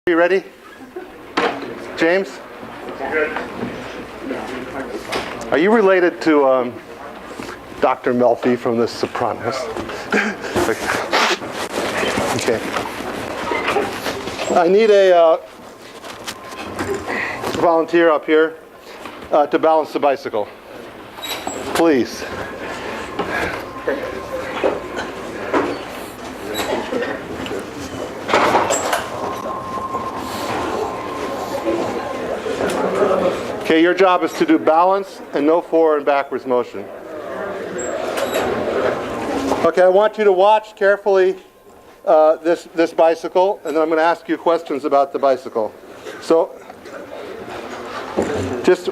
you ready? James? Are you related to Dr. Melfi from The Sopranos? Okay. I need a volunteer up here to balance the bicycle. Please. Okay, your job is to do balance and no forward and backwards motion. Okay, I want you to watch carefully this bicycle, and then I'm going to ask you questions about the bicycle. So, just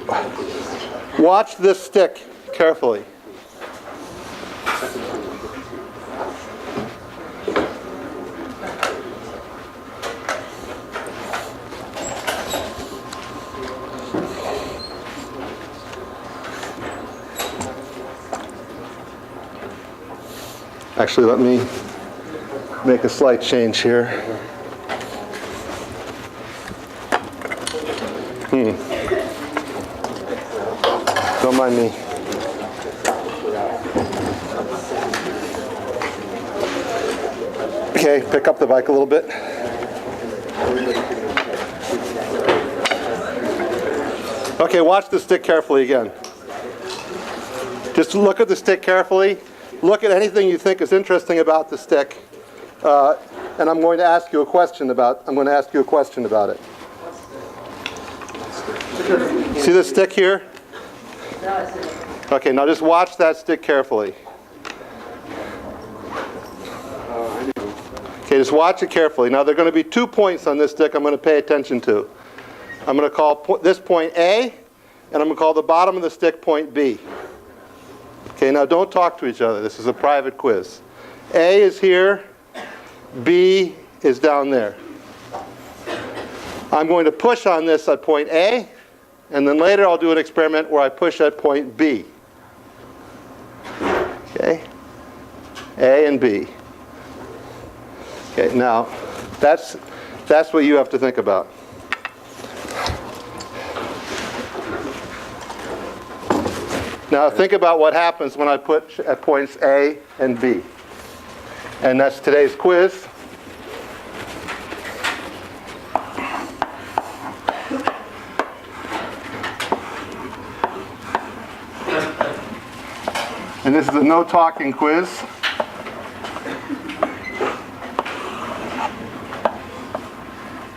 watch this stick carefully. Actually, let me make a slight change here. Don't mind me. Okay, pick up the bike a little bit. Okay, watch the stick carefully again. Just look at the stick carefully. Look at anything you think is interesting about the stick, and I'm going to ask you a question about it. See the stick here? Okay, now just watch that stick carefully. Okay, just watch it carefully. Now there are going to be 2 points on this stick I'm going to pay attention to. I'm going to call this point A, and I'm going to call the bottom of the stick point B. Okay, now don't talk to each other. This is a private quiz. A is here, B is down there. I'm going to push on this at point A, and then later I'll do an experiment where I push at point B. Okay? A and B. Okay, now that's what you have to think about. Now think about what happens when I put at points A and B. And that's today's quiz. And this is a no talking quiz.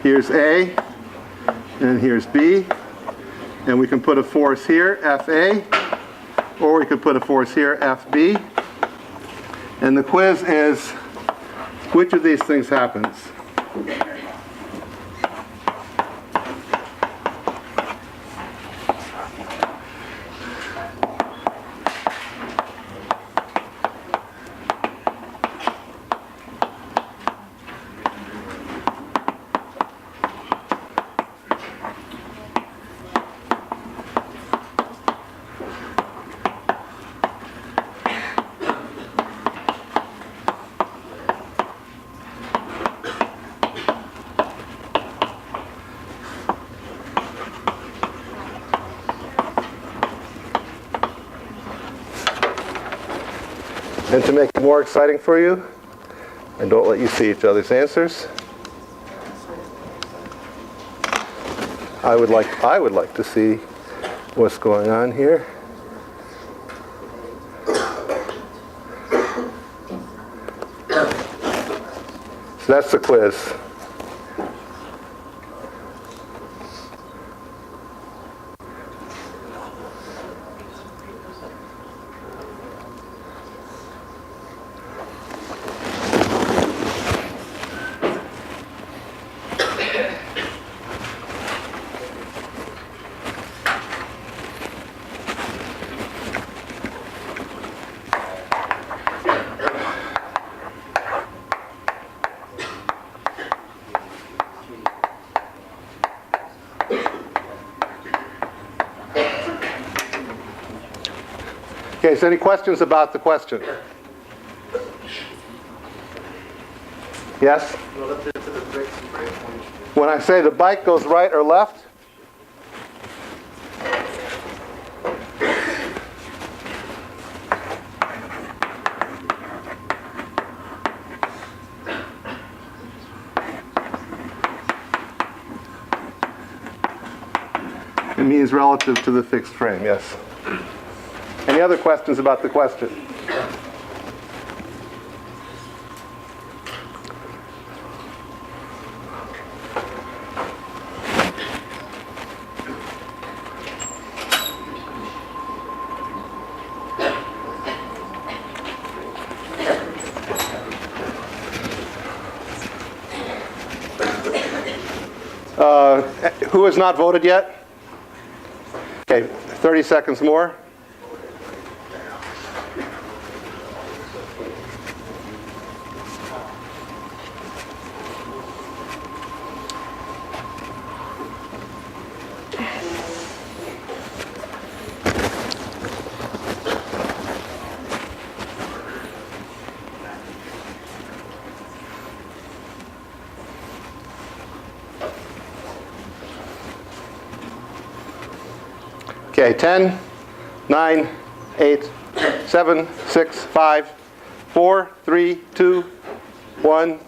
Here's A, and here's B. And we can put a force here, FA. Or we could put a force here, FB. And the quiz is, which of these things happens? And to make it more exciting for you, and don't let you see each other's answers, I would like to see what's going on here. So that's the quiz. Okay, so any questions about the question? Yes? Relative to the fixed breakpoint, When I say the bike goes right or left, it means relative to the fixed frame, yes. Any other questions about the question? Who has not voted yet? Okay, 30 seconds more. Okay, 10, 9, 8, 7, 6, 5, 4, 3, 2, 1.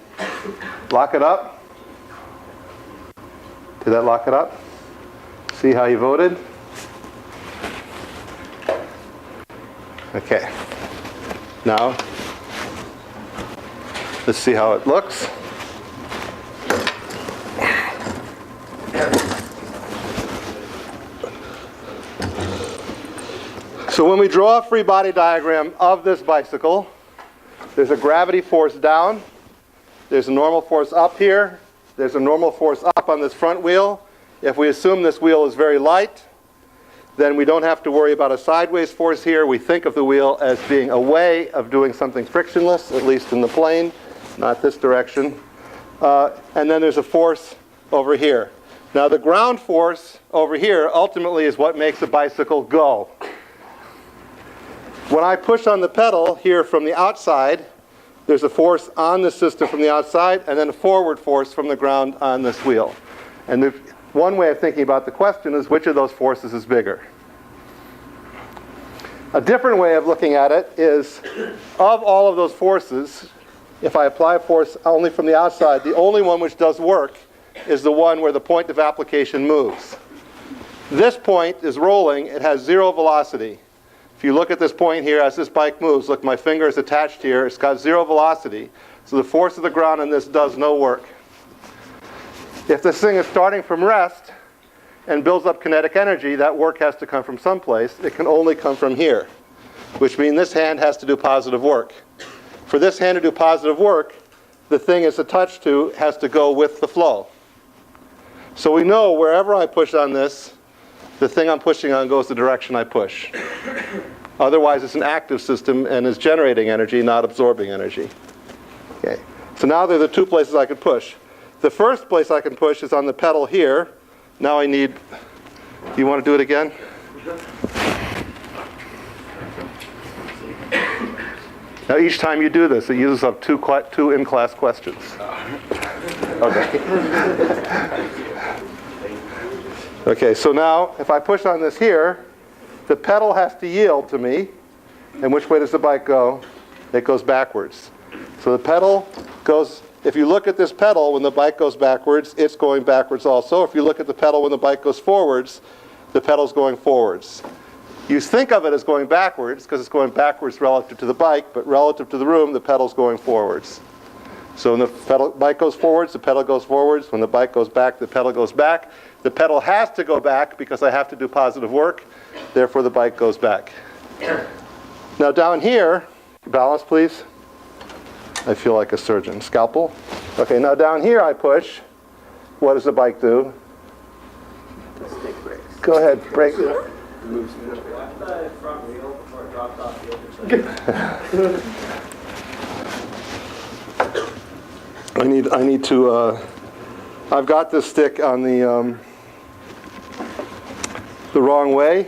Lock it up. Did that lock it up? See how you voted? Okay. Now, let's see how it looks. So when we draw a free body diagram of this bicycle, there's a gravity force down, there's a normal force up here, there's a normal force up on this front wheel. If we assume this wheel is very light, then we don't have to worry about a sideways force here. We think of the wheel as being a way of doing something frictionless, at least in the plane, not this direction. And then there's a force over here. Now the ground force over here ultimately is what makes a bicycle go. When I push on the pedal here from the outside, there's a force on the system from the outside and then a forward force from the ground on this wheel. And one way of thinking about the question is which of those forces is bigger. A different way of looking at it is of all of those forces, if I apply a force only from the outside, the only one which does work is the one where the point of application moves. This point is rolling. It has zero velocity. If you look at this point here, as this bike moves, look, my finger is attached here. It's got zero velocity. So the force of the ground on this does no work. If this thing is starting from rest and builds up kinetic energy, that work has to come from someplace. It can only come from here, which means this hand has to do positive work. For this hand to do positive work, the thing it's attached to has to go with the flow. So we know wherever I push on this, the thing I'm pushing on goes the direction I push. Otherwise, it's an active system and is generating energy, not absorbing energy. Okay. So now there are the two places I could push. The first place I can push is on the pedal here. Now I need, you want to do it again? Now each time you do this, it uses up two in-class questions. Okay. Okay, so now if I push on this here, the pedal has to yield to me. And which way does the bike go? It goes backwards. So the pedal goes, if you look at this pedal when the bike goes backwards, it's going backwards also. If you look at the pedal when the bike goes forwards, the pedal's going forwards. You think of it as going backwards because it's going backwards relative to the bike, but relative to the room, the pedal's going forwards. So when the bike goes forwards, the pedal goes forwards. When the bike goes back, the pedal goes back. The pedal has to go back because I have to do positive work. Therefore, the bike goes back. Now down here, balance please. I feel like a surgeon. Scalpel. Okay, now down here I push. What does the bike do? Go ahead, brake. I need to, I've got this stick on the wrong way,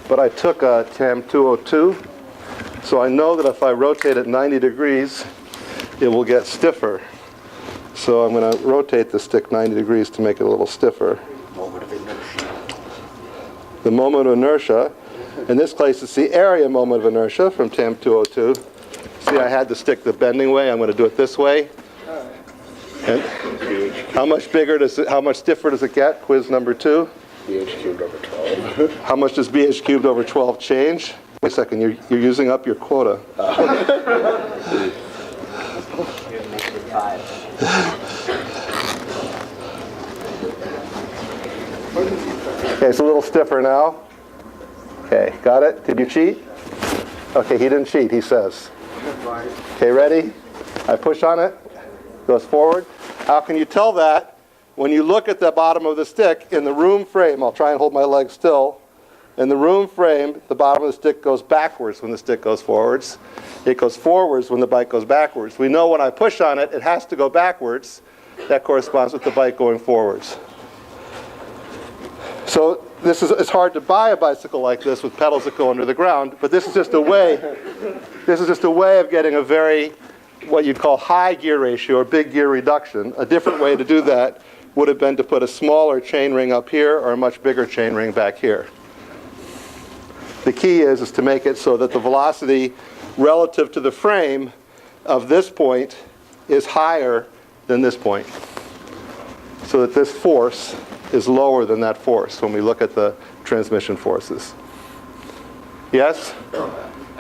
but I took a TAM 202, so I know that if I rotate it 90 degrees, it will get stiffer. So I'm going to rotate the stick 90 degrees to make it a little stiffer. Moment of inertia. The moment of inertia, in this case it's the area moment of inertia from TAM 202. See, I had the stick the bending way. I'm going to do it this way. And how much stiffer does it get? Quiz number 2. BH cubed over 12. How much does BH cubed over 12 change? Wait a second, you're using up your quota. Okay, it's a little stiffer now. Okay, got it? Did you cheat? Okay, he didn't cheat, he says. Okay, ready? I push on it, goes forward. How can you tell that? When you look at the bottom of the stick in the room frame, I'll try and hold my leg still. In the room frame, the bottom of the stick goes backwards when the stick goes forwards. It goes forwards when the bike goes backwards. We know when I push on it, it has to go backwards. That corresponds with the bike going forwards. So it's hard to buy a bicycle like this with pedals that go under the ground, but this is just a way of getting a very, what you'd call high gear ratio or big gear reduction. A different way to do that would have been to put a smaller chain ring up here or a much bigger chain ring back here. The key is to make it so that the velocity relative to the frame of this point is higher than this point, so that this force is lower than that force when we look at the transmission forces. Yes? I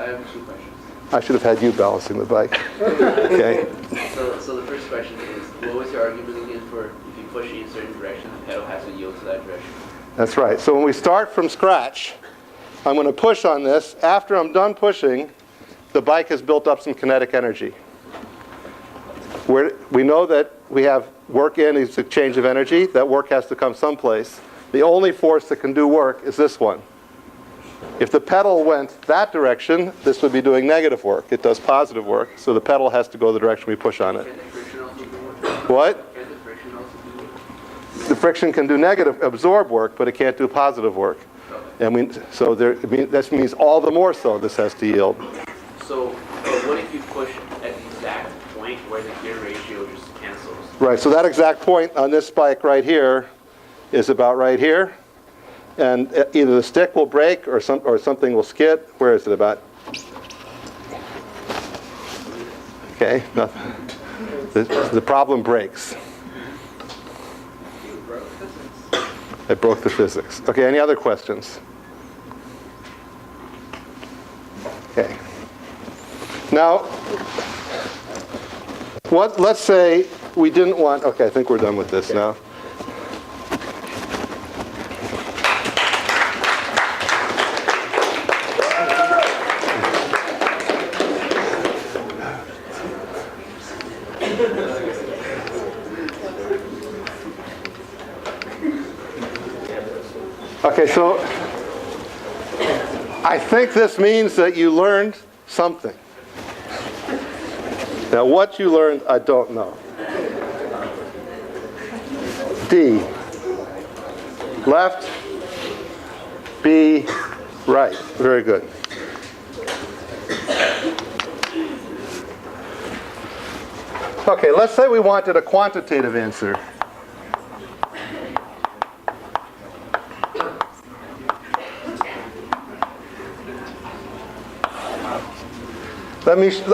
have 2 questions. I should have had you balancing the bike. Okay. So the first question is, what was your argument again for if you push in a certain direction, the pedal has to yield to that direction? That's right. So when we start from scratch, I'm going to push on this. After I'm done pushing, the bike has built up some kinetic energy. We know that we have work in is a change of energy. That work has to come someplace. The only force that can do work is this one. If the pedal went that direction, this would be doing negative work. It does positive work, so the pedal has to go the direction we push on it. Can the friction also do work? What? Can the friction also do work? The friction can do negative, absorb work, but it can't do positive work. And that means all the more so this has to yield. So what if you push at the exact point where the gear ratio just cancels? Right, so that exact point on this bike right here is about right here. And either the stick will break or something will skid. Where is it about? Okay, nothing. The problem breaks. It broke the physics. Okay, any other questions? Okay. Now, let's say we didn't want, okay, I think we're done with this now. Okay, so I think this means that you learned something. Now, what you learned, I don't know. D, left, B, right. Very good. Okay, let's say we wanted a quantitative answer.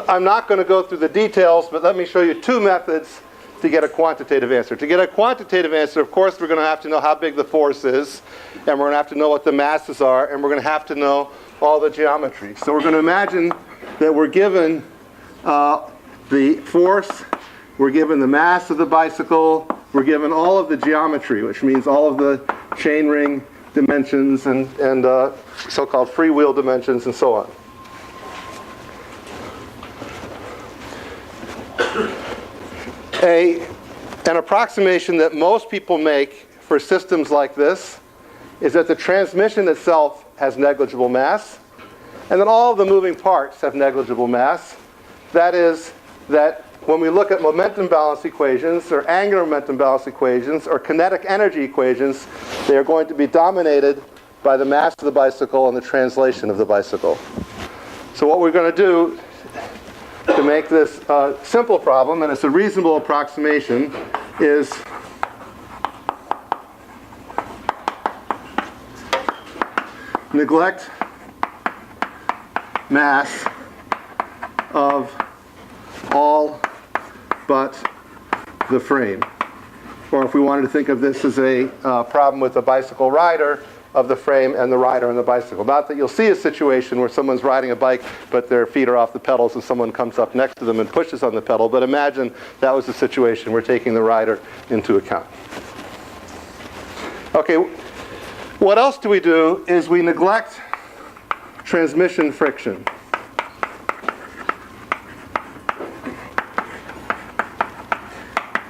I'm not going to go through the details, but let me show you 2 methods to get a quantitative answer. To get a quantitative answer, of course, we're going to have to know how big the force is, and we're going to have to know what the masses are, and we're going to have to know all the geometry. So we're going to imagine that we're given the force, we're given the mass of the bicycle, we're given all of the geometry, which means all of the chainring dimensions and so-called freewheel dimensions and so on. An approximation that most people make for systems like this is that the transmission itself has negligible mass, and that all of the moving parts have negligible mass. That is, that when we look at momentum balance equations, or angular momentum balance equations, or kinetic energy equations, they are going to be dominated by the mass of the bicycle and the translation of the bicycle. So what we're going to do to make this simple problem, and it's a reasonable approximation, is neglect mass of all but the frame. Or if we wanted to think of this as a problem with a bicycle rider, of the frame and the rider on the bicycle. Not that you'll see a situation where someone's riding a bike but their feet are off the pedals and someone comes up next to them and pushes on the pedal, but imagine that was the situation. We're taking the rider into account. Okay, what else do we do is we neglect transmission friction.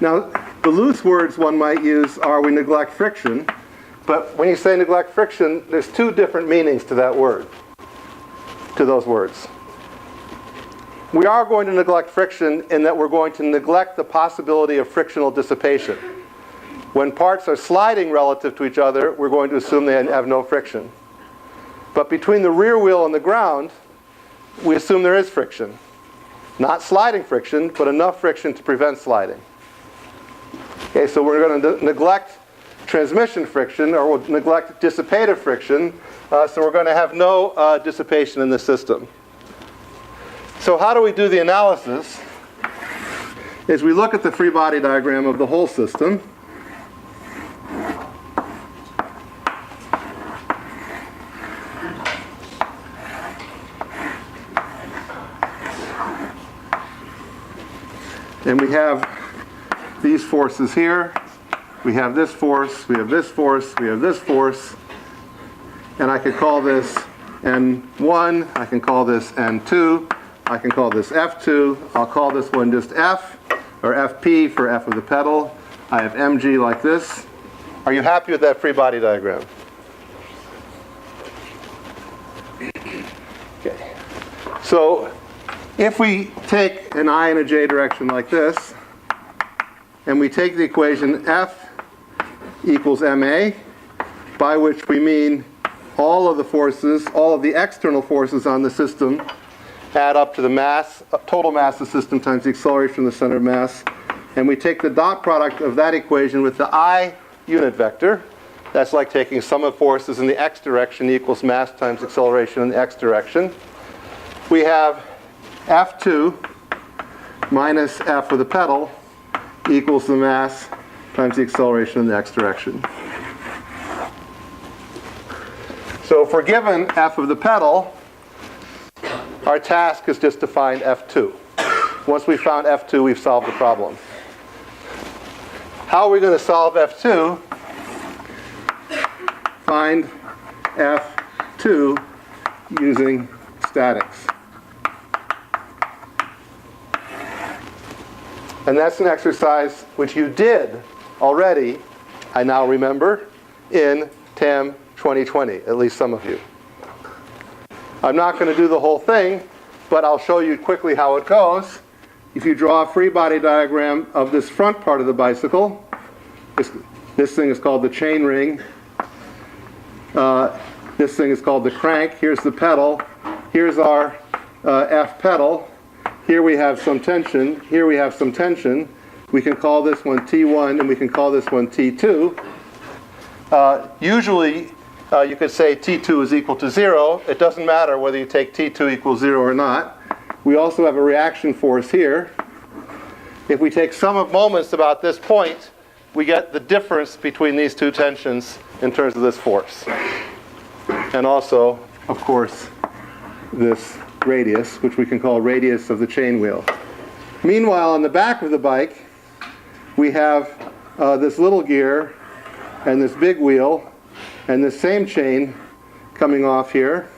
Now, the loose words one might use are we neglect friction, but when you say neglect friction, there's two different meanings to that word, to those words. We are going to neglect friction in that we're going to neglect the possibility of frictional dissipation. When parts are sliding relative to each other, we're going to assume they have no friction. But between the rear wheel and the ground, we assume there is friction. Not sliding friction, but enough friction to prevent sliding. Okay, so we're going to neglect transmission friction, or we'll neglect dissipative friction, so we're going to have no dissipation in the system. So how do we do the analysis? Is we look at the free body diagram of the whole system. And we have these forces here. We have this force, we have this force, we have this force. And I could call this N1, I can call this N2, I can call this F2. I'll call this one just F, or FP for F of the pedal. I have mg like this. Are you happy with that free body diagram? Okay. So if we take an I and a j direction like this, and we take the equation F equals ma, by which we mean all of the forces, all of the external forces on the system add up to the mass, total mass of the system times the acceleration from the center of mass. And we take the dot product of that equation with the I unit vector. That's like taking sum of forces in the x direction equals mass times acceleration in the x direction. We have F2 minus F of the pedal equals the mass times the acceleration in the x direction. So if we're given F of the pedal, our task is just to find F2. Once we've found F2, we've solved the problem. How are we going to solve F2? Find F2 using statics. And that's an exercise which you did already, I now remember, in TAM 2020, at least some of you. I'm not going to do the whole thing, but I'll show you quickly how it goes. If you draw a free body diagram of this front part of the bicycle, this thing is called the chain ring. This thing is called the crank. Here's the pedal. Here's our F pedal. Here we have some tension. Here we have some tension. We can call this one T1 and we can call this one T2. Usually you could say T2 is equal to 0. It doesn't matter whether you take T2 equals 0 or not. We also have a reaction force here. If we take sum of moments about this point, we get the difference between these two tensions in terms of this force. And also, of course, this radius, which we can call radius of the chain wheel. Meanwhile, on the back of the bike, we have this little gear and this big wheel and this same chain coming off here.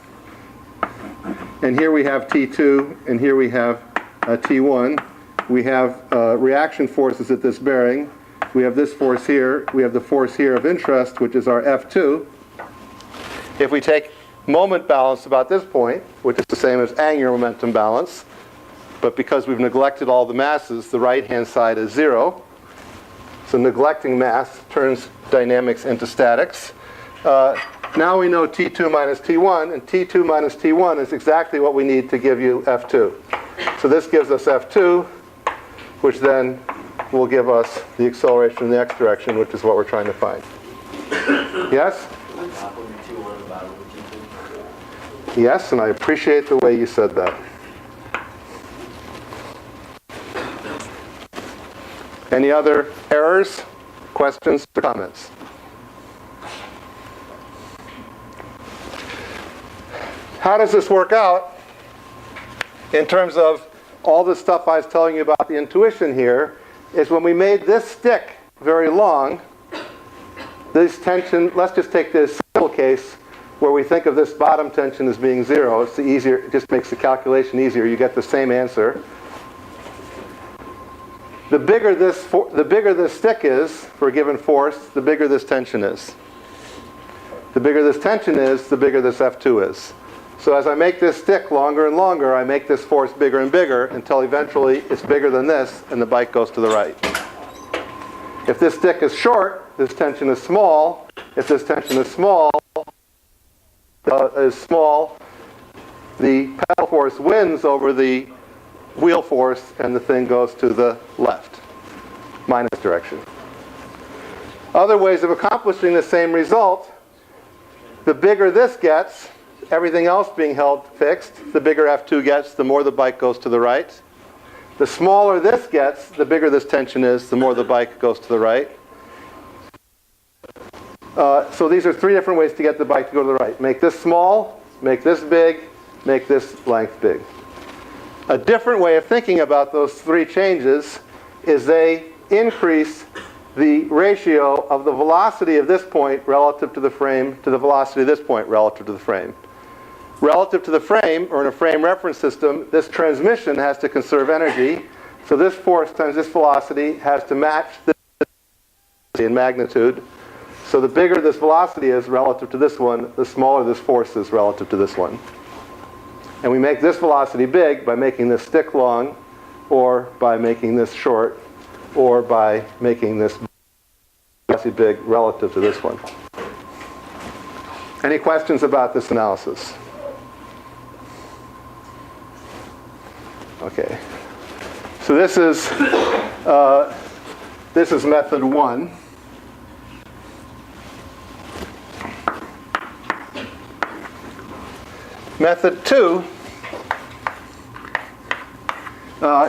And here we have T2 and here we have T1. We have reaction forces at this bearing. We have this force here. We have the force here of interest, which is our F2. If we take moment balance about this point, which is the same as angular momentum balance, but because we've neglected all the masses, the right-hand side is 0. So neglecting mass turns dynamics into statics. Now we know T2 minus T1, and T2 minus T1 is exactly what we need to give you F2. So this gives us F2, which then will give us the acceleration in the x direction, which is what we're trying to find. Yes? Yes, and I appreciate the way you said that. Any other errors, questions, or comments? How does this work out in terms of all the stuff I was telling you about the intuition here? Is when we made this stick very long, this tension, let's just take this simple case where we think of this bottom tension as being 0. It's the easier, it just makes the calculation easier. You get the same answer. The bigger this stick is for a given force, the bigger this tension is. The bigger this tension is, the bigger this F2 is. So as I make this stick longer and longer, I make this force bigger and bigger until eventually it's bigger than this and the bike goes to the right. If this stick is short, this tension is small. If this tension is small, the pedal force wins over the wheel force and the thing goes to the left, minus direction. Other ways of accomplishing the same result, the bigger this gets, everything else being held fixed, the bigger F2 gets, the more the bike goes to the right. The smaller this gets, the bigger this tension is, the more the bike goes to the right. So these are 3 different ways to get the bike to go to the right. Make this small, make this big, make this length big. A different way of thinking about those 3 changes is they increase the ratio of the velocity of this point relative to the frame to the velocity of this point relative to the frame. Relative to the frame, or in a frame reference system, this transmission has to conserve energy. So this force times this velocity has to match this in magnitude. So the bigger this velocity is relative to this one, the smaller this force is relative to this one. And we make this velocity big by making this stick long, or by making this short, or by making this velocity big relative to this one. Any questions about this analysis? Okay. So this is method 1. Method 2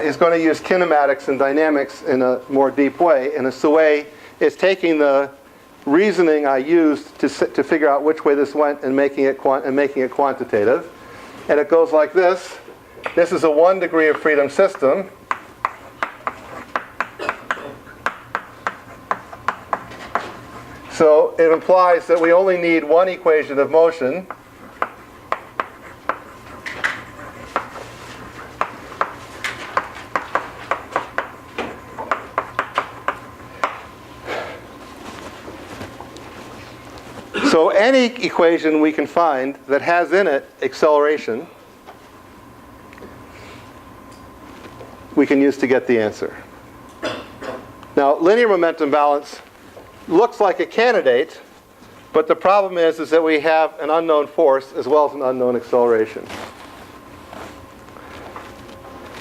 is going to use kinematics and dynamics in a more deep way. And it's the way it's taking the reasoning I used to figure out which way this went and making it quantitative. And it goes like this. This is a 1 degree of freedom system. So it implies that we only need one equation of motion. So any equation we can find that has in it acceleration, we can use to get the answer. Now, linear momentum balance looks like a candidate, but the problem is that we have an unknown force as well as an unknown acceleration.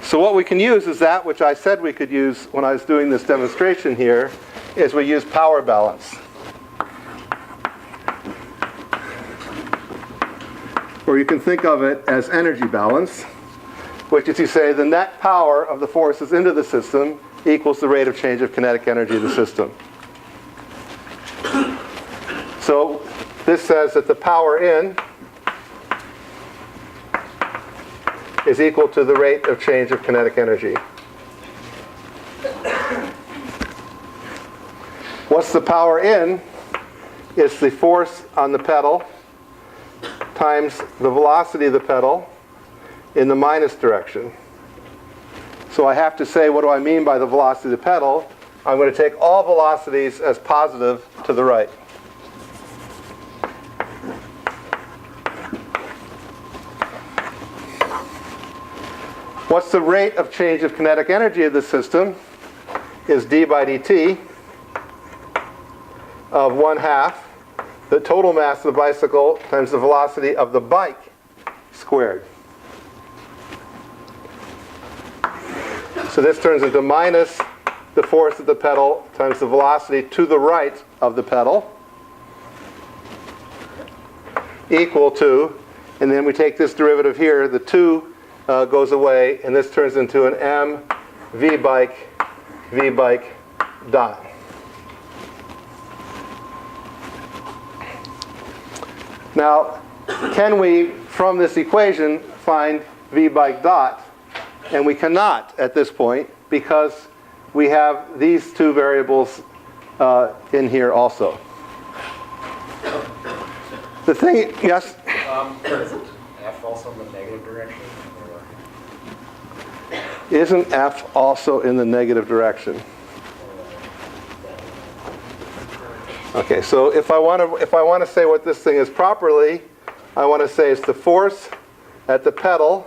So what we can use is that which I said we could use when I was doing this demonstration here, is we use power balance. Or you can think of it as energy balance, which is to say the net power of the forces into the system equals the rate of change of kinetic energy of the system. So this says that the power in is equal to the rate of change of kinetic energy. What's the power in? It's the force on the pedal times the velocity of the pedal in the minus direction. So I have to say, what do I mean by the velocity of the pedal? I'm going to take all velocities as positive to the right. What's the rate of change of kinetic energy of the system? Is d by dt of 1/2 the total mass of the bicycle times the velocity of the bike squared. So this turns into minus the force of the pedal times the velocity to the right of the pedal equal to, and then we take this derivative here, the 2 goes away, and this turns into an m v bike dot. Now, can we, from this equation, find v bike dot? And we cannot at this point because we have these two variables in here also. The thing, yes? Isn't F also in the negative direction? Isn't F also in the negative direction? Okay, so if I want to say what this thing is properly, I want to say it's the force at the pedal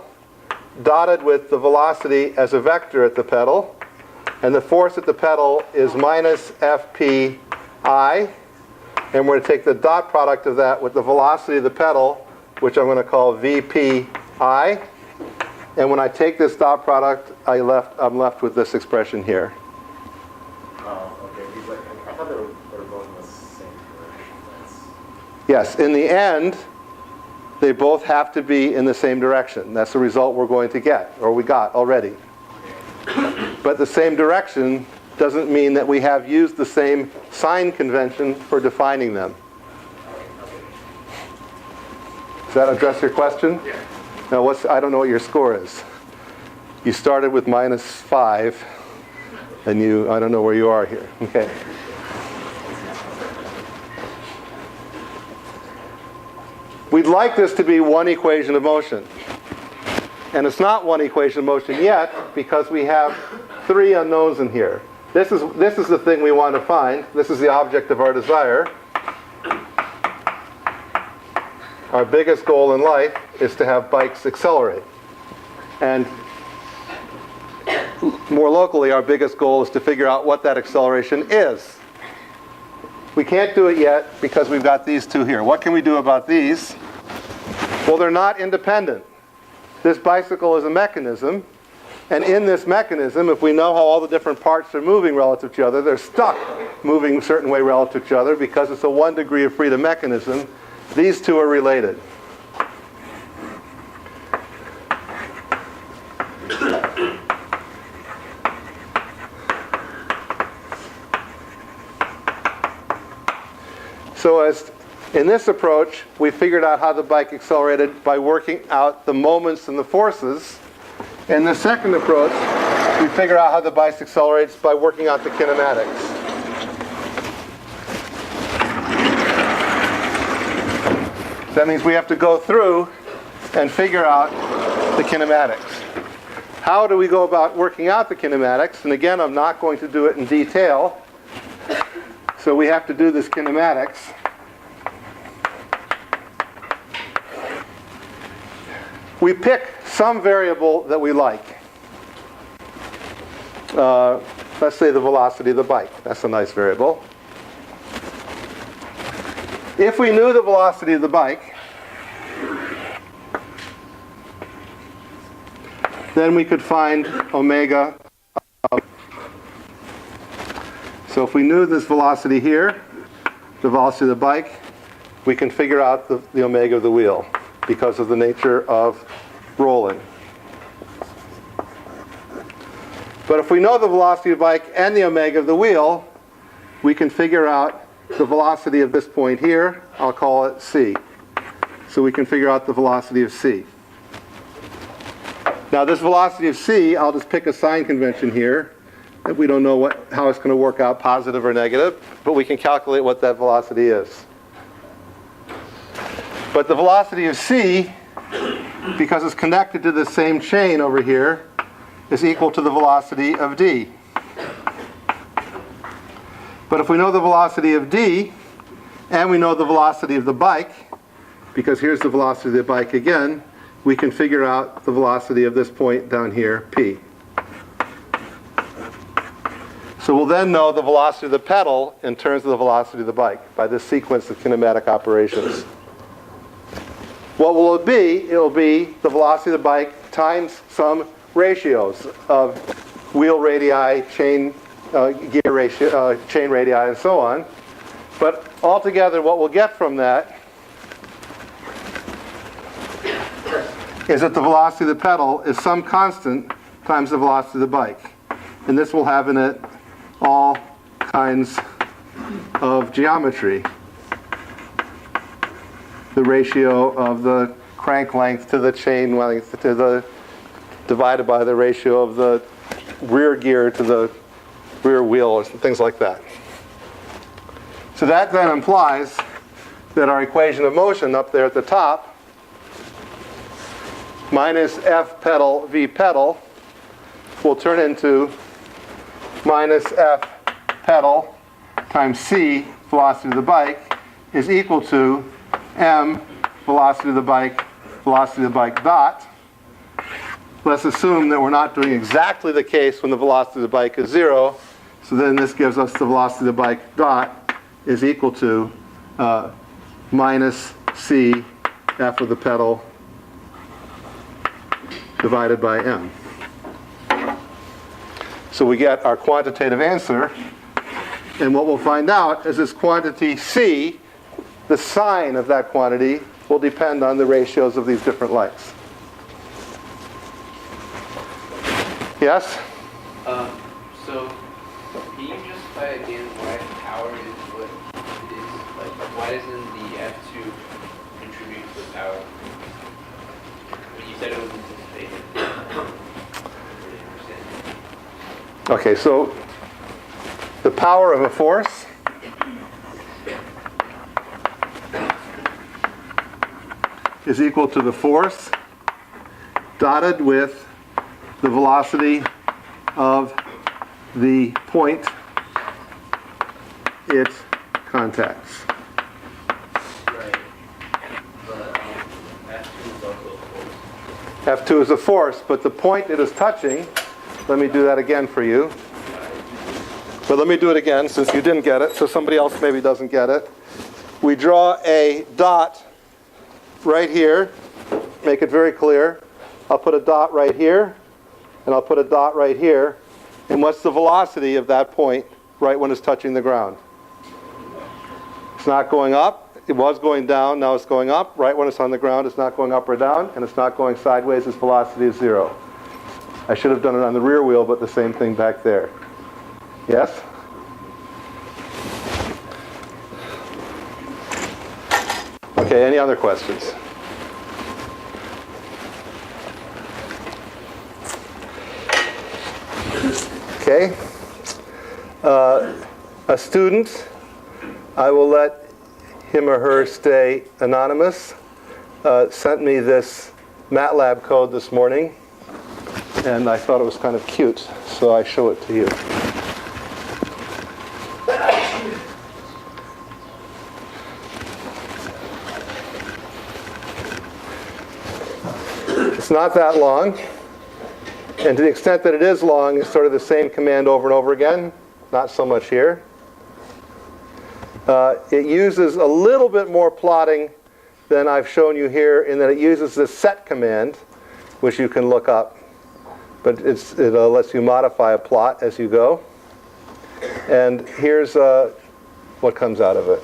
dotted with the velocity as a vector at the pedal, and the force at the pedal is minus Fpi, and we're going to take the dot product of that with the velocity of the pedal, which I'm going to call Vpi, and when I take this dot product, I'm left with this expression here. Oh, okay. I thought they were both in the same direction. Yes, in the end, they both have to be in the same direction. That's the result we're going to get, or we got already. But the same direction doesn't mean that we have used the same sign convention for defining them. Does that address your question? Yeah. Now, I don't know what your score is. You started with -5, and I don't know where you are here. Okay. We'd like this to be one equation of motion. And it's not one equation of motion yet because we have 3 unknowns in here. This is the thing we want to find. This is the object of our desire. Our biggest goal in life is to have bikes accelerate. And more locally, our biggest goal is to figure out what that acceleration is. We can't do it yet because we've got these two here. What can we do about these? Well, they're not independent. This bicycle is a mechanism, and in this mechanism, if we know how all the different parts are moving relative to each other, they're stuck moving a certain way relative to each other because it's a 1 degree of freedom mechanism. These two are related. So as in this approach, we figured out how the bike accelerated by working out the moments and the forces. In the second approach, we figured out how the bike accelerates by working out the kinematics. That means we have to go through and figure out the kinematics. How do we go about working out the kinematics? And again, I'm not going to do it in detail. So we have to do this kinematics. We pick some variable that we like. Let's say the velocity of the bike. That's a nice variable. If we knew the velocity of the bike, then we could find omega. So if we knew this velocity here, the velocity of the bike, we can figure out the omega of the wheel because of the nature of rolling. But if we know the velocity of the bike and the omega of the wheel, we can figure out the velocity of this point here. I'll call it c. So we can figure out the velocity of c. Now this velocity of c, I'll just pick a sign convention here. We don't know how it's going to work out, positive or negative, but we can calculate what that velocity is. But the velocity of c, because it's connected to the same chain over here, is equal to the velocity of d. But if we know the velocity of d, and we know the velocity of the bike, because here's the velocity of the bike again, we can figure out the velocity of this point down here, p. So we'll then know the velocity of the pedal in terms of the velocity of the bike by this sequence of kinematic operations. What will it be? It will be the velocity of the bike times some ratios of wheel radii, chain gear ratio, chain radii, and so on. But altogether, what we'll get from that is that the velocity of the pedal is some constant times the velocity of the bike. And this will have in it all kinds of geometry. The ratio of the crank length to the chain length to the divided by the ratio of the rear gear to the rear wheel, or things like that. So that then implies that our equation of motion up there at the top, minus F pedal V pedal, will turn into minus F pedal times C velocity of the bike is equal to M velocity of the bike dot. Let's assume that we're not doing exactly the case when the velocity of the bike is 0. So then this gives us the velocity of the bike dot is equal to minus C F of the pedal divided by M. So we get our quantitative answer. And what we'll find out is this quantity C, the sign of that quantity, will depend on the ratios of these different lights. Yes? So, can you justify again why power is what it is? Like, why doesn't the F2 contribute to the power? You said it was anticipated. I didn't understand. Okay, so the power of a force is equal to the force dotted with the velocity of the point it contacts. Right. But F2 is also a force. F2 is a force, but the point it is touching, let me do that again for you. But let me do it again since you didn't get it, so somebody else maybe doesn't get it. We draw a dot right here, make it very clear. I'll put a dot right here, and I'll put a dot right here. And what's the velocity of that point right when it's touching the ground? It's not going up. It was going down, now it's going up. Right when it's on the ground, it's not going up or down, and it's not going sideways, its velocity is 0. I should have done it on the rear wheel, but the same thing back there. Yes? Okay, any other questions? Okay. A student, I will let him or her stay anonymous, sent me this MATLAB code this morning, and I thought it was kind of cute, so I show it to you. It's not that long, and to the extent that it is long, it's sort of the same command over and over again, not so much here. It uses a little bit more plotting than I've shown you here in that it uses the set command, which you can look up, but it lets you modify a plot as you go. And here's what comes out of it.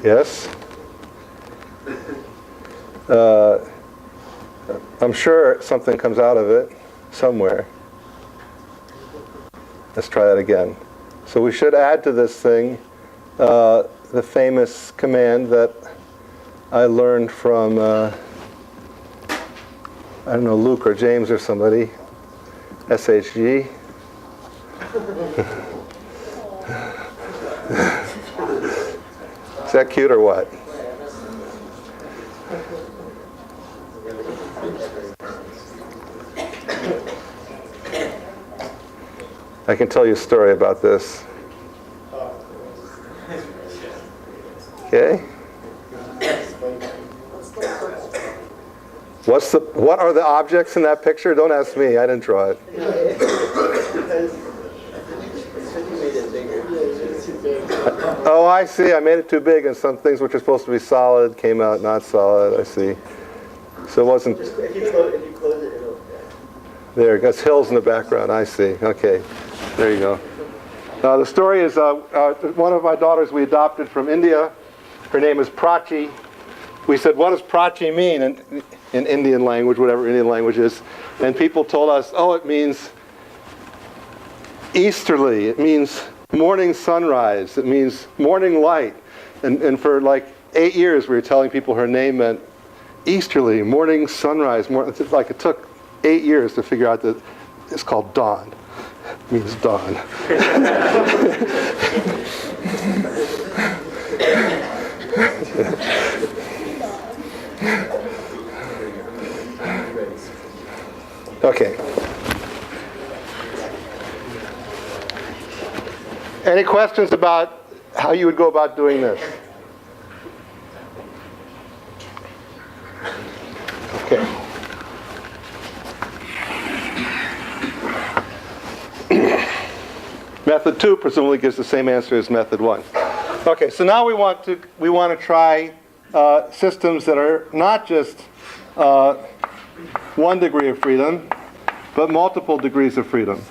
Yes? I'm sure something comes out of it somewhere. Let's try that again. So we should add to this thing the famous command that I learned from, I don't know, Luke or James or somebody, SHG. Is that cute or what? I can tell you a story about this. Okay? What are the objects in that picture? Don't ask me. I didn't draw it. Because you made it big Oh, I see. I made it too big, and some things which are supposed to be solid came out not solid. I see. So it wasn't. Just if you close it, it'll. There, it got hills in the background. I see. Okay. There you go. The story is one of my daughters we adopted from India. Her name is Prachi. We said, what does Prachi mean in Indian language, whatever Indian language is? And people told us, oh, it means easterly. It means morning sunrise. It means morning light. And for like 8 years, we were telling people her name meant easterly, morning sunrise. It's like it took 8 years to figure out that it's called dawn. It means dawn. Okay. Any questions about how you would go about doing this? Okay. Method 2 presumably gives the same answer as method 1. Okay, so now we want to try systems that are not just 1 degree of freedom, but multiple degrees of freedom.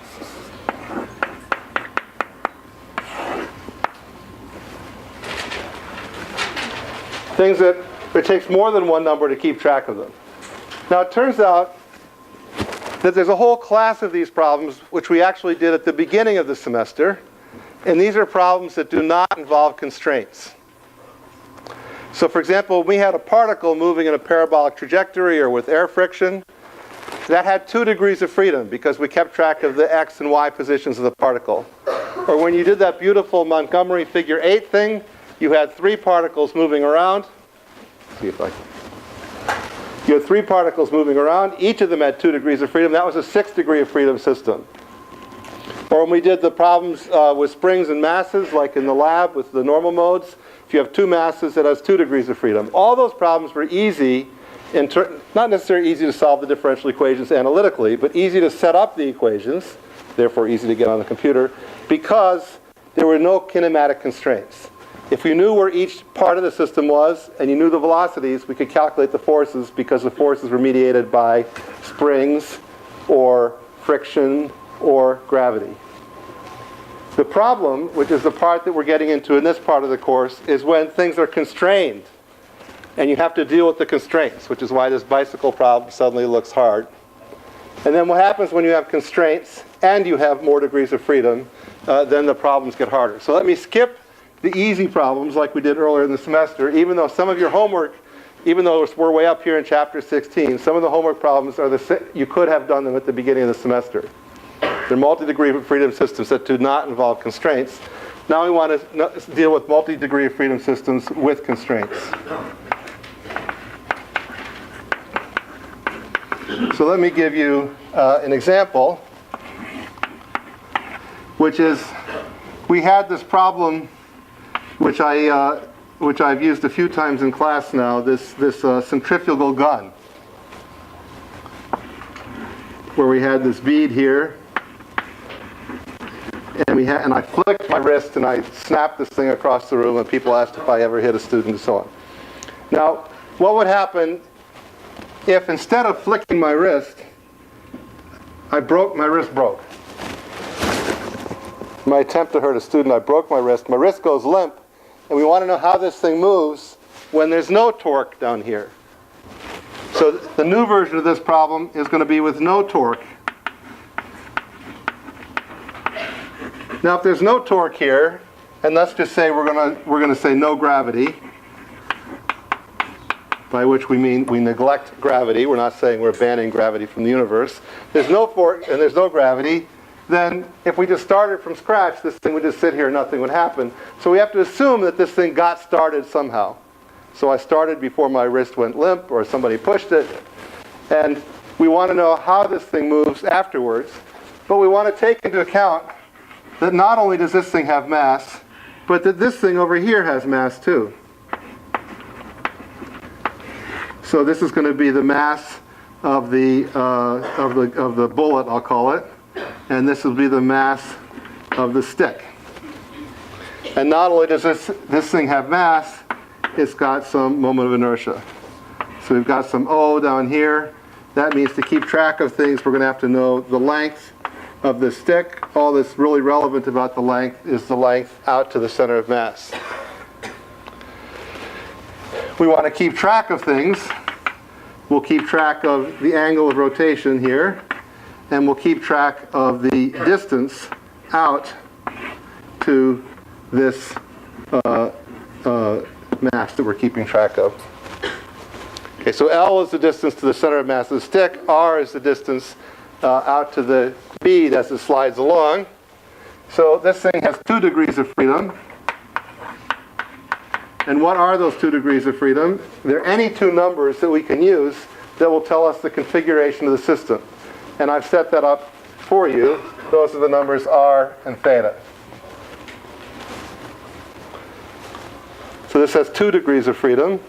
Things that it takes more than one number to keep track of them. Now it turns out that there's a whole class of these problems which we actually did at the beginning of the semester, and these are problems that do not involve constraints. So for example, we had a particle moving in a parabolic trajectory or with air friction. That had 2 degrees of freedom because we kept track of the x and y positions of the particle. Or when you did that beautiful Montgomery figure 8 thing, you had 3 particles moving around. You had 3 particles moving around. Each of them had 2 degrees of freedom. That was a 6 degree of freedom system. Or when we did the problems with springs and masses, like in the lab with the normal modes, if you have 2 masses, it has 2 degrees of freedom. All those problems were easy, not necessarily easy to solve the differential equations analytically, but easy to set up the equations, therefore easy to get on the computer, because there were no kinematic constraints. If you knew where each part of the system was, and you knew the velocities, we could calculate the forces because the forces were mediated by springs, or friction, or gravity. The problem, which is the part that we're getting into in this part of the course, is when things are constrained, and you have to deal with the constraints, which is why this bicycle problem suddenly looks hard. And then what happens when you have constraints, and you have more degrees of freedom, then the problems get harder. So let me skip the easy problems like we did earlier in the semester, even though some of your homework, even though we're way up here in chapter 16, some of the homework problems are you could have done them at the beginning of the semester. They're multi-degree freedom systems that do not involve constraints. Now we want to deal with multi-degree freedom systems with constraints. So let me give you an example, which is we had this problem which I've used a few times in class now, this centrifugal gun, where we had this bead here, and I flicked my wrist and I snapped this thing across the room, and people asked if I ever hit a student and so on. Now, what would happen if instead of flicking my wrist, my wrist broke? My attempt to hurt a student, I broke my wrist goes limp, and we want to know how this thing moves when there's no torque down here. So the new version of this problem is going to be with no torque. Now if there's no torque here, and let's just say we're going to say no gravity, by which we mean we neglect gravity. We're not saying we're banning gravity from the universe. There's no torque and there's no gravity. Then if we just started from scratch, this thing would just sit here and nothing would happen. So we have to assume that this thing got started somehow. So I started before my wrist went limp or somebody pushed it. And we want to know how this thing moves afterwards. But we want to take into account that not only does this thing have mass, but that this thing over here has mass too. So this is going to be the mass of the bullet, I'll call it. And this will be the mass of the stick. And not only does this thing have mass, it's got some moment of inertia. So we've got some O down here. That means to keep track of things, we're going to have to know the length of the stick. All that's really relevant about the length is the length out to the center of mass. We want to keep track of things. We'll keep track of the angle of rotation here, and we'll keep track of the distance out to this mass that we're keeping track of. Okay, so L is the distance to the center of mass of the stick. R is the distance out to the bead as it slides along. So this thing has 2 degrees of freedom. And what are those 2 degrees of freedom? There are any 2 numbers that we can use that will tell us the configuration of the system. And I've set that up for you. Those are the numbers R and theta. So this has 2 degrees of freedom.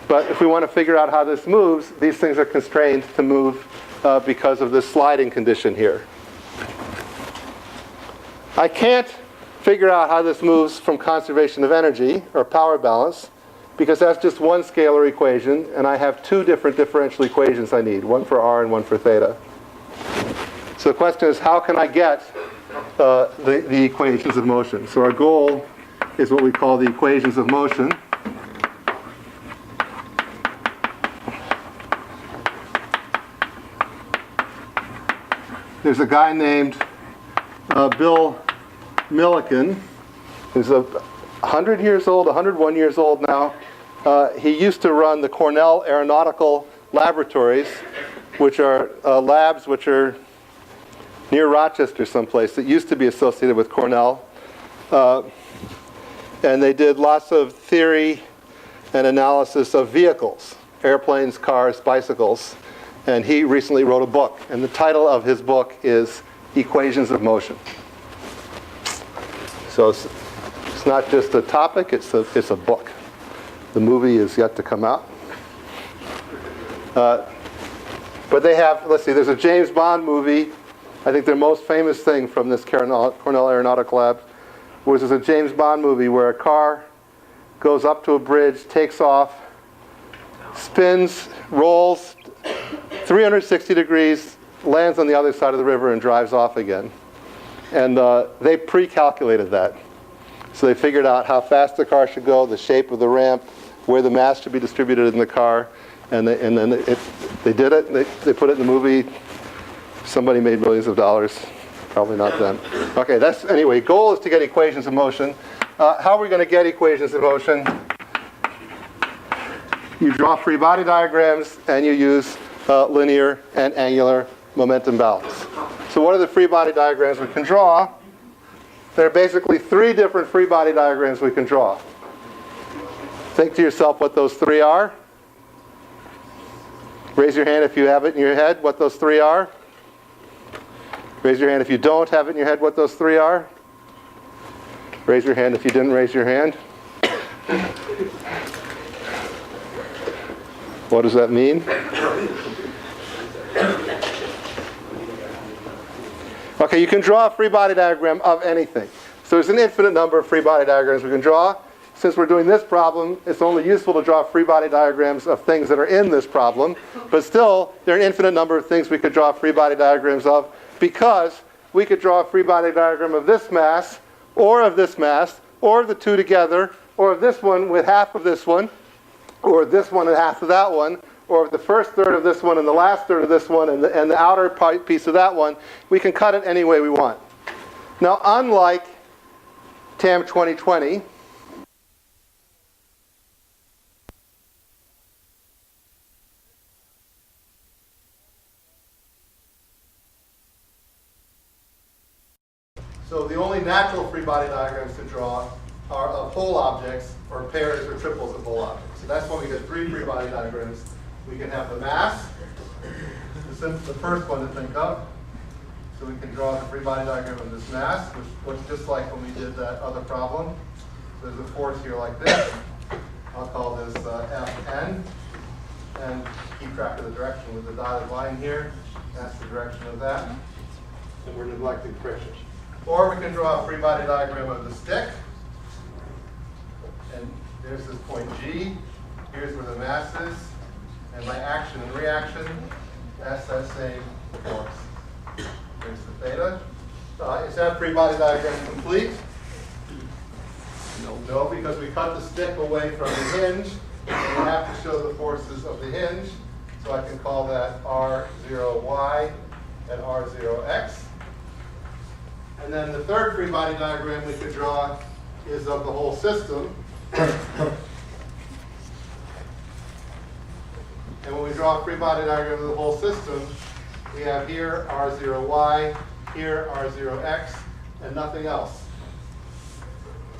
But if we want to figure out how this moves, these things are constrained to move because of this sliding condition here. I can't figure out how this moves from conservation of energy or power balance because that's just one scalar equation, and I have 2 different differential equations I need, one for R and one for theta. So the question is, how can I get the equations of motion? So our goal is what we call the equations of motion. There's a guy named Bill Millikan, who's 100 years old, 101 years old now. He used to run the Cornell Aeronautical Laboratories, which are labs which are near Rochester someplace that used to be associated with Cornell. And they did lots of theory and analysis of vehicles, airplanes, cars, bicycles. And he recently wrote a book. And the title of his book is Equations of Motion. So it's not just a topic, it's a book. The movie is yet to come out. But they have, let's see, there's a James Bond movie. I think their most famous thing from this Cornell Aeronautical Lab was there's a James Bond movie where a car goes up to a bridge, takes off, spins, rolls 360 degrees, lands on the other side of the river and drives off again. And they pre-calculated that. So they figured out how fast the car should go, the shape of the ramp, where the mass should be distributed in the car, and then they did it. They put it in the movie. Somebody made millions of dollars. Probably not them. Okay, anyway, goal is to get equations of motion. How are we going to get equations of motion? You draw free body diagrams and you use linear and angular momentum balance. So what are the free body diagrams we can draw? There are basically 3 different free body diagrams we can draw. Think to yourself what those 3 are. Raise your hand if you have it in your head what those 3 are. Raise your hand if you don't have it in your head what those 3 are. Raise your hand if you didn't raise your hand. What does that mean? Okay, you can draw a free body diagram of anything. So there's an infinite number of free body diagrams we can draw. Since we're doing this problem, it's only useful to draw free body diagrams of things that are in this problem. But still, there are an infinite number of things we could draw free body diagrams of because we could draw a free body diagram of this mass, or of this mass, or of the 2 together, or of this one with half of this one, or this one and half of that one, or of the first third of this one and the last third of this one and the outer piece of that one. We can cut it any way we want. Now, unlike TAM 2020, so the only natural free body diagrams to draw are of whole objects or pairs or triples of whole objects. So that's when we get 3 free body diagrams. We can have the mass. This is the first one to think of. So we can draw the free body diagram of this mass, which looks just like when we did that other problem. So there's a force here like this. I'll call this Fn. And keep track of the direction with the dotted line here. That's the direction of that. And we're neglecting friction. Or we can draw a free body diagram of the stick. And there's this point G. Here's where the mass is. And by action and reaction, that's that same force. Here's the theta. Is that free body diagram complete? No, because we cut the stick away from the hinge. And we have to show the forces of the hinge. So I can call that R0y and R0x. And then the third free body diagram we could draw is of the whole system. And when we draw a free body diagram of the whole system, we have here R0y, here R0x, and nothing else.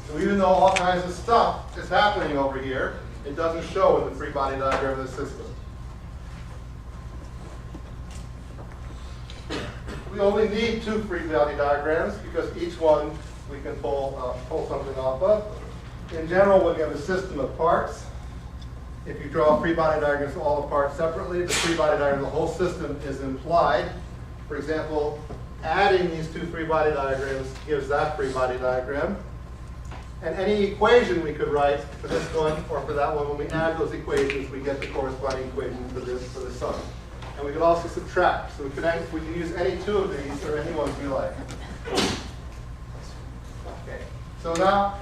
So even though all kinds of stuff is happening over here, it doesn't show in the free body diagram of the system. We only need 2 free body diagrams because each one we can pull something off of. In general, when you have a system of parts, if you draw free body diagrams of all the parts separately, the free body diagram of the whole system is implied. For example, adding these 2 free body diagrams gives that free body diagram. And any equation we could write for this one or for that one, when we add those equations, we get the corresponding equation for the sum. And we can also subtract. So we can use any 2 of these or any ones we like. Okay. So now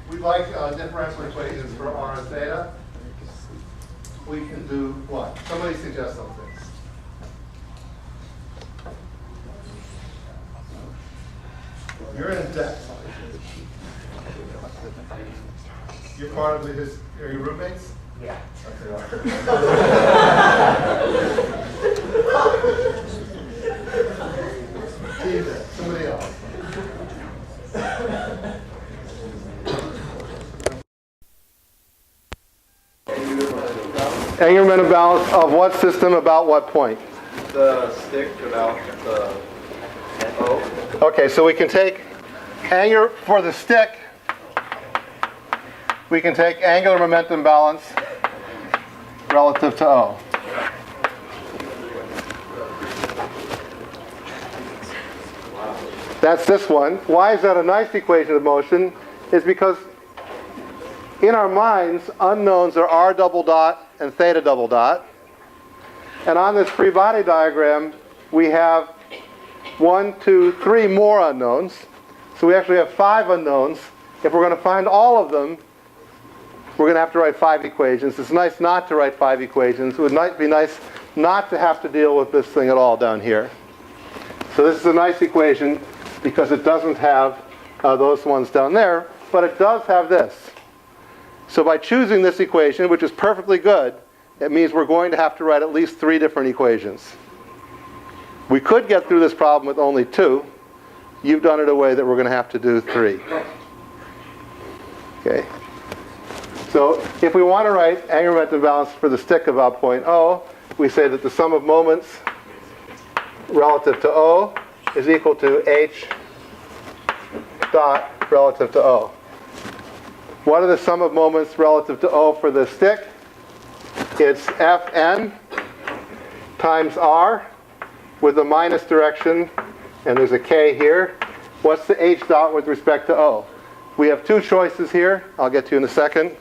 we'd like differential equations for r and theta. We can do what? Somebody suggest something. You're in debt. You're part of his. Are you roommates? Yeah. Somebody else. Angular momentum balance of what system about what point? The stick about the O. Okay, so we can take angular for the stick. We can take angular momentum balance relative to O. That's this one. Why is that a nice equation of motion? Is because in our minds, unknowns are r double dot and theta double dot. And on this free body diagram, we have 1, 2, 3 more unknowns. So we actually have 5 unknowns. If we're going to find all of them, we're going to have to write 5 equations. It's nice not to write 5 equations. It would be nice not to have to deal with this thing at all down here. So this is a nice equation because it doesn't have those ones down there, but it does have this. So by choosing this equation, which is perfectly good, it means we're going to have to write at least 3 different equations. We could get through this problem with only 2. You've done it a way that we're going to have to do 3. Okay. So if we want to write angular momentum balance for the stick about point O, we say that the sum of moments relative to O is equal to H dot relative to O. What are the sum of moments relative to O for the stick? It's Fn times R with the minus direction, and there's a K here. What's the H dot with respect to O? We have 2 choices here. I'll get to in a second.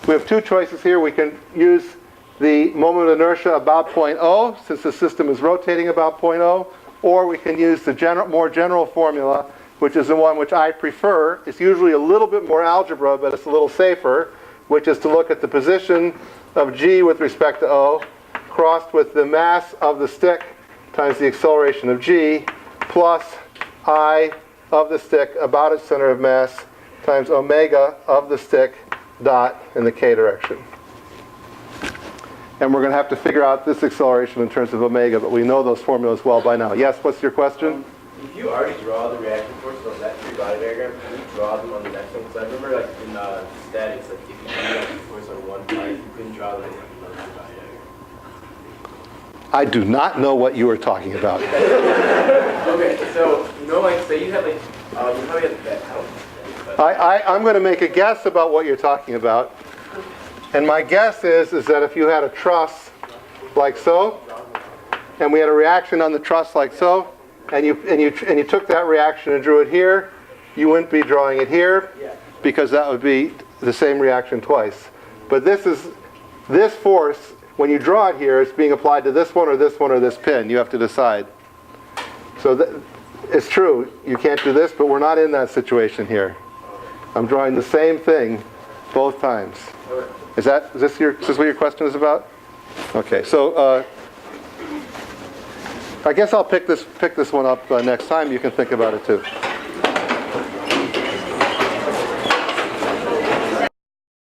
We have 2 choices here. We can use the moment of inertia about point O, since the system is rotating about point O, or we can use the more general formula, which is the one which I prefer. It's usually a little bit more algebra, but it's a little safer, which is to look at the position of G with respect to O, crossed with the mass of the stick times the acceleration of G, plus I of the stick about its center of mass times omega of the stick dot in the k direction. And we're going to have to figure out this acceleration in terms of omega, but we know those formulas well by now. Yes, what's your question? If you already draw the reaction forces on that free body diagram, can you draw them on the next one? Because I remember like in statics, like if you do reaction force on one side, you couldn't draw them on another free body diagram. I do not know what you are talking about. Okay, so you know, like say you have like you probably have that help. I'm going to make a guess about what you're talking about. And my guess is that if you had a truss like so, and we had a reaction on the truss like so, and you took that reaction and drew it here, you wouldn't be drawing it here, Yeah. because that would be the same reaction twice. But this force, when you draw it here, it's being applied to this one or this one or this pin. You have to decide. So it's true, you can't do this, but we're not in that situation here. I'm drawing the same thing both times. Is this what your question is about? Okay, so I guess I'll pick this one up next time. You can think about it too.